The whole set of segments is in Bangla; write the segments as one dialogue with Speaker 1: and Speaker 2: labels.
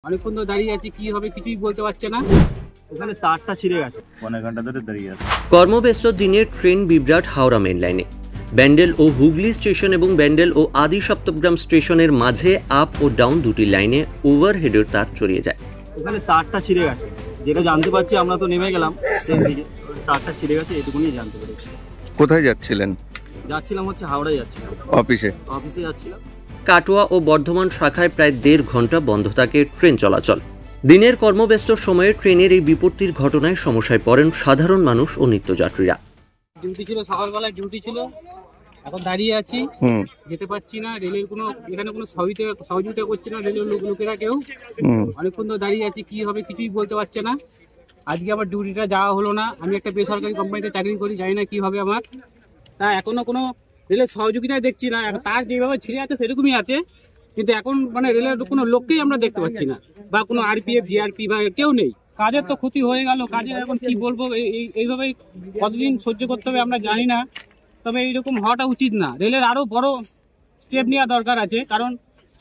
Speaker 1: অনেকক্ষণ তো দাঁড়িয়ে আছি, কি হবে কিছুই বলতে পারছে না।
Speaker 2: ওখানে তারটা ছিঁড়ে গেছে, পনেরো ঘন্টা ধরে দাঁড়িয়ে আছে।
Speaker 3: কর্মব্যস্ত দিনে ট্রেন বিভ্রাট হাওড়া মেন লাইনে। ব্যান্ডেল ও হুগলি স্টেশন এবং ব্যান্ডেল ও আদি সপ্তগ্রাম স্টেশনের মাঝে আপ ও ডাউন দুটি লাইনে ওভারহেডের তার ছড়িয়ে যায়।
Speaker 2: ওখানে তারটা ছিঁড়ে গেছে, যেটা জানতে পারছি, আমরা তো নেমে গেলাম ট্রেন থেকে, তারটা ছিঁড়ে গেছে, এটুকুনি জানতে পেরেছি।
Speaker 4: কোথায় যাচ্ছিলেন?
Speaker 2: যাচ্ছিলাম হচ্ছে হাওড়ায় যাচ্ছিলাম, অফিসে যাচ্ছিলাম।
Speaker 3: কাটোয়া ও বর্ধমান শাখায় প্রায় 1.5 ঘন্টা বন্ধ থাকে ট্রেন চলাচল। দিনের কর্মব্যস্ত সময়ে ট্রেনের এই বিপত্তির ঘটনায় সমস্যায় পড়েন সাধারণ মানুষ ও নিত্যযাত্রীরা।
Speaker 1: ডিউটি ছিল, সকালবেলায় ডিউটি ছিল, এখন দাঁড়িয়ে আছি, যেতে পারছি না। রেলের কোনো এখানে কোনো সহযোগিতা করছে না রেলের লোকেরা কেউ। অনেকক্ষণ তো দাঁড়িয়ে আছি, কি হবে কিছুই বলতে পারছে না। আজকে আমার ডিউটিটা যাওয়া হলো না। আমি একটা বেসরকারি কোম্পানিতে চাকরি করি, জানি না কি হবে আমার। তা এখনো কোনো রেলের সহযোগিতায় দেখছি না। তার যেভাবে ছিঁড়ে আছে সেরকমই আছে, কিন্তু এখন মানে রেলের কোনো লোককেই আমরা দেখতে পাচ্ছি না, বা কোনো আরপিএফ জিআরপি বা কেউ নেই। কাজের তো ক্ষতি হয়ে গেল, কাজের এখন কি বলবো, এইভাবেই কতদিন সহ্য করতে হবে আমরা জানি না। তবে এইরকম হওয়াটা উচিত না, রেলের আরো বড় স্টেপ নেওয়া দরকার আছে, কারণ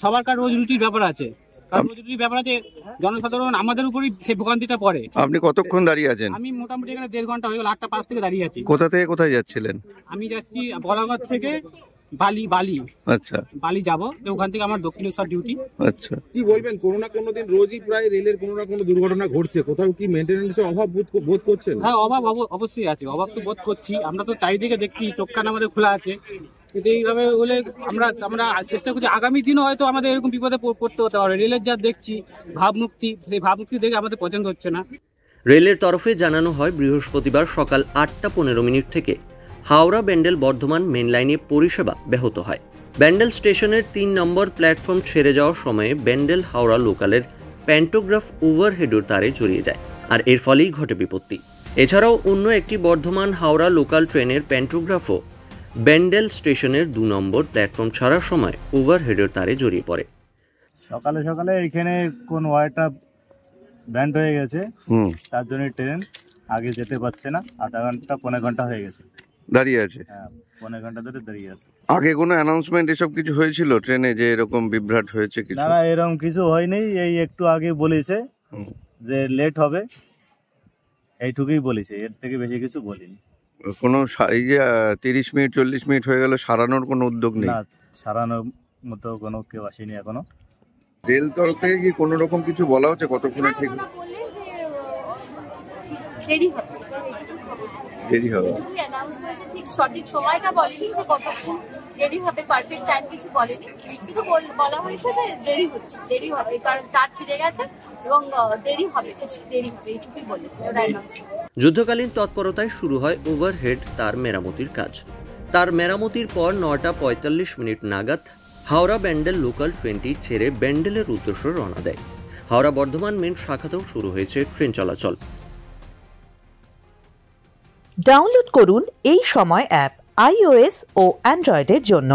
Speaker 1: সবার রোজ রুটির ব্যাপার আছে। জনসাধারণ আমাদের উপরই সেই ভোগান্তিটা পড়ে।
Speaker 4: আপনি কতক্ষণ দাঁড়িয়ে আছেন?
Speaker 1: আমি মোটামুটি এখানে 1.5 ঘন্টা হয়ে গেল, 8টা 5 থেকে দাঁড়িয়ে আছি।
Speaker 4: কোথা থেকে কোথায় যাচ্ছিলেন?
Speaker 1: আমি যাচ্ছি বলাগড় থেকে বালি।
Speaker 4: আচ্ছা,
Speaker 1: বালি যাবো, তো ওখান থেকে আমার দক্ষিণেশ্বর ডিউটি।
Speaker 4: আচ্ছা,
Speaker 5: কি বলবেন, কোনো না কোনো দিন রোজই প্রায় রেলের কোনো না কোনো দুর্ঘটনা ঘটছে, কোথাও কি মেইনটেনেন্সের অভাব বোধ করছেন?
Speaker 1: হ্যাঁ, অভাব অবশ্যই আছে, অভাব তো বোধ করছি। আমরা তো চারিদিকে দেখছি, চোখ কান আমাদের খোলা আছে, কিন্তু এইভাবে হলে আমরা চেষ্টা করছি আগামী দিনও হয়তো আমাদের এরকম বিপদে পড়তে হতে পারে। রেলের যা দেখছি ভাবমুক্তি, সেই ভাবমুক্তি দেখে আমাদের পছন্দ হচ্ছে না।
Speaker 3: রেলের তরফে জানানো হয়, বৃহস্পতিবার সকাল 8টা 15 মিনিট থেকে হাওড়া ব্যান্ডেল বর্ধমান মেন লাইনে পরিষেবা ব্যাহত হয়। ব্যান্ডেল স্টেশনের 3 নম্বর প্ল্যাটফর্ম ছেড়ে যাওয়ার সময়ে ব্যান্ডেল হাওড়া লোকালের প্যান্টোগ্রাফ ওভারহেডের তারে জড়িয়ে যায়, আর এর ফলেই ঘটে বিপত্তি। এছাড়াও অন্য একটি বর্ধমান হাওড়া লোকাল ট্রেনের প্যান্টোগ্রাফও ব্যান্ডেল স্টেশনের 2 নম্বর প্ল্যাটফর্ম ছাড়ার সময় ওভারহেডের তারে জড়িয়ে পড়ে।
Speaker 2: সকালে এখানে কোন ওয়ারটা ব্যান্ড হয়ে গেছে, তার জন্য ট্রেন আগে যেতে পারছে না। 8 ঘন্টা 15 ঘন্টা হয়ে গেছে
Speaker 4: দাঁড়িয়ে আছে।
Speaker 2: হ্যাঁ, 15 ঘন্টা ধরে দাঁড়িয়ে আছে।
Speaker 4: আগে কোনো অ্যানাউন্সমেন্ট এসব কিছু হয়েছিল ট্রেনে যে এরকম বিভ্রাট হয়েছে? কিছু
Speaker 2: না, এরকম কিছু হয়নি। এই একটু আগে বলেছে যে লেট হবে, এইটুকুই বলেছে, এর থেকে বেশি কিছু বলিনি।
Speaker 4: কোনো এই যে 30 মিনিট 40 মিনিট হয়ে গেল, সারানোর কোনো উদ্যোগ নেই?
Speaker 2: না, সারানোর মতো কোনো কেউ আসেনি এখনো।
Speaker 4: রেল তরফ থেকে কি কোনো রকম কিছু বলা হচ্ছে কতক্ষণে ঠিক দেরি হবে?
Speaker 6: ঠিক সঠিক সময়টা বলেনি যে কতক্ষণ দেরি হবে, পারফেক্ট টাইম কিছু বলেনি, শুধু বলা হয়েছে যে দেরি হবে, কারণ তার ছিঁড়ে গেছে এবং দেরি হবে, এইটুকুই বলেছে।
Speaker 3: যুদ্ধকালীন তৎপরতায় শুরু হয় ওভারহেড তার মেরামতির কাজ। তার মেরামতির পর 9টা 45 মিনিট নাগাদ হাওড়া ব্যান্ডেল লোকাল ট্রেনটি ছেড়ে ব্যান্ডেলের উদ্দেশ্যে রওনা দেয়। হাওড়া বর্ধমান মেন শাখাতেও শুরু হয়েছে ট্রেন চলাচল।
Speaker 7: ডাউনলোড করুন এই সময় অ্যাপ iOS ও অ্যান্ড্রয়েডের জন্য।